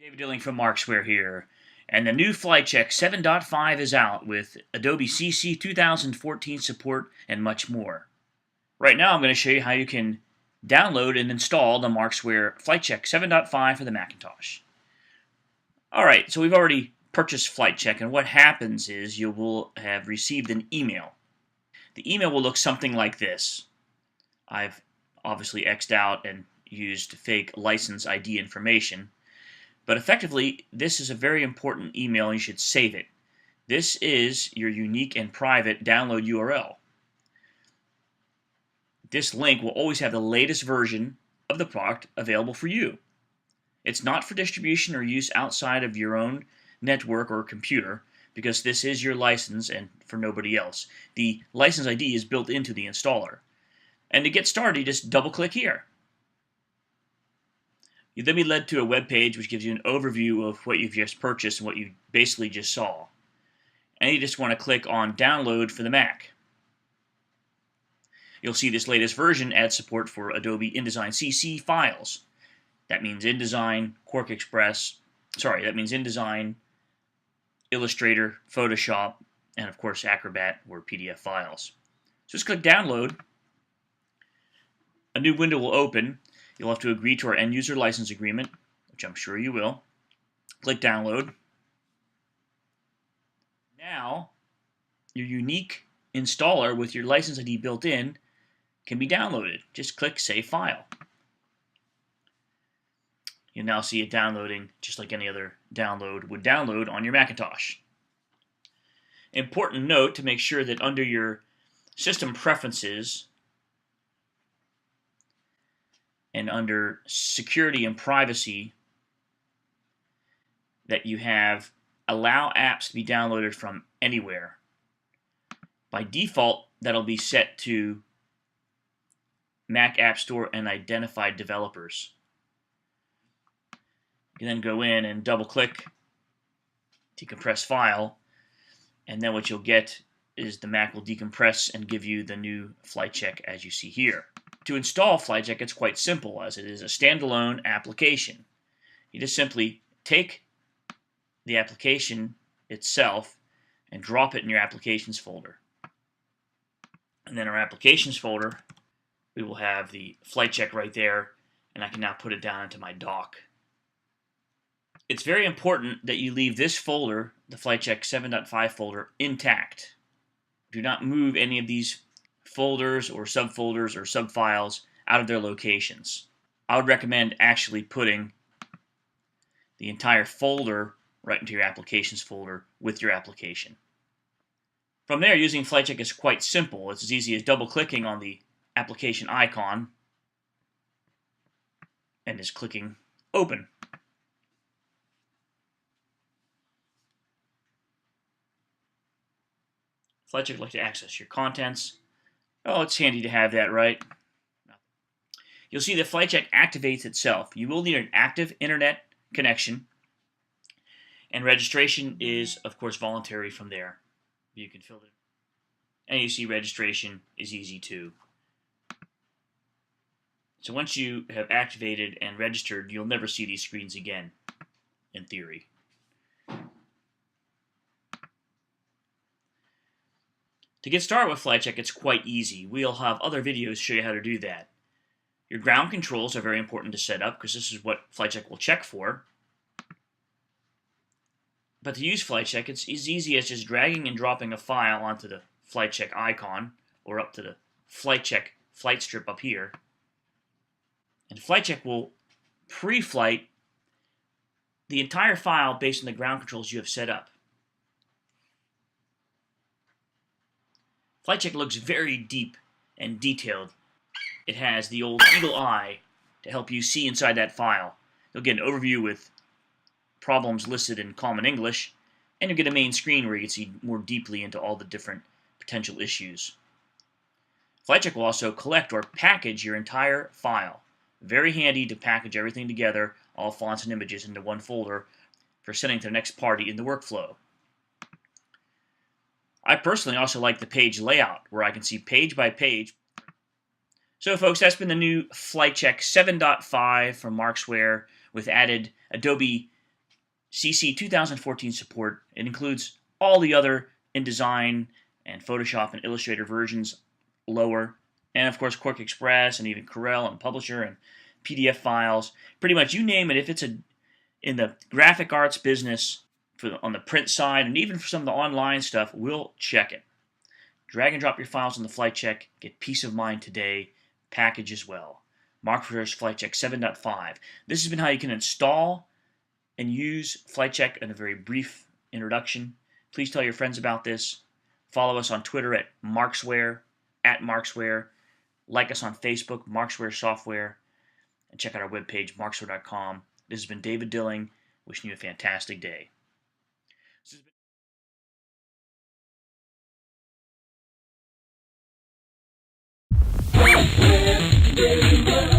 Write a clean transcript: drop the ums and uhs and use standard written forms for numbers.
David Dilling from Markzware here, and the new FlightCheck 7.5 is out with Adobe CC 2014 support and much more. Right now I'm going to show you how you can download and install the Markzware FlightCheck 7.5 for the Macintosh. Alright, so we've already purchased FlightCheck, and what happens is you will have received an email. The email will look something like this. I've obviously X'd out and used fake license ID information. But effectively, this is a very important email and you should save it. This is your unique and private download URL. This link will always have the latest version of the product available for you. It's not for distribution or use outside of your own network or computer, because this is your license and for nobody else. The license ID is built into the installer. And to get started, you just double-click here. You'll then be led to a web page which gives you an overview of what you've just purchased and what you basically just saw. And you just want to click on Download for the Mac. You'll see this latest version adds support for Adobe InDesign CC files. That means InDesign, InDesign, Illustrator, Photoshop, and of course Acrobat or PDF files. So just click Download. A new window will open. You'll have to agree to our end user license agreement, which I'm sure you will. Click Download. Now, your unique installer with your license ID built in can be downloaded. Just click Save File. You'll now see it downloading just like any other download would download on your Macintosh. Important note to make sure that under your system preferences and under security and privacy that you have allow apps to be downloaded from anywhere. By default, that'll be set to Mac App Store and identified developers. You can then go in and double click decompress file, and then what you'll get is the Mac will decompress and give you the new FlightCheck as you see here. To install FlightCheck, it's quite simple, as it is a standalone application. You just simply take the application itself and drop it in your applications folder. And then our applications folder, we will have the FlightCheck right there, and I can now put it down into my dock. It's very important that you leave this folder, the FlightCheck 7.5 folder, intact. Do not move any of these folders or subfolders or subfiles out of their locations. I would recommend actually putting the entire folder right into your applications folder with your application. From there, using FlightCheck is quite simple. It's as easy as double-clicking on the application icon and just clicking Open. FlightCheck would like to access your contents. Oh, it's handy to have that, right? You'll see that FlightCheck activates itself. You will need an active internet connection, and registration is, of course, voluntary from there. You can fill it. And you see registration is easy too. So once you have activated and registered, you'll never see these screens again, in theory. To get started with FlightCheck, it's quite easy. We'll have other videos show you how to do that. Your ground controls are very important to set up because this is what FlightCheck will check for. But to use FlightCheck, it's as easy as just dragging and dropping a file onto the FlightCheck icon or up to the FlightCheck flight strip up here. And FlightCheck will pre-flight the entire file based on the ground controls you have set up. FlightCheck looks very deep and detailed. It has the old eagle eye to help you see inside that file. You'll get an overview with problems listed in common English, and you'll get a main screen where you can see more deeply into all the different potential issues. FlightCheck will also collect or package your entire file. Very handy to package everything together, all fonts and images, into one folder for sending to the next party in the workflow. I personally also like the page layout, where I can see page by page. So folks, that's been the new FlightCheck 7.5 from Markzware with added Adobe CC 2014 support. It includes all the other InDesign and Photoshop and Illustrator versions lower, and of course Quark Express and even Corel and Publisher and PDF files. Pretty much you name it. If it's in the graphic arts business, on the print side, and even for some of the online stuff, we'll check it. Drag and drop your files on the FlightCheck. Get peace of mind today. Package as well. Markzware's FlightCheck 7.5. This has been how you can install and use FlightCheck in a very brief introduction. Please tell your friends about this. Follow us on Twitter at Markzware, Like us on Facebook, Markzware Software. And check out our webpage, markzware.com. This has been David Dilling, wishing you a fantastic day. Yeah.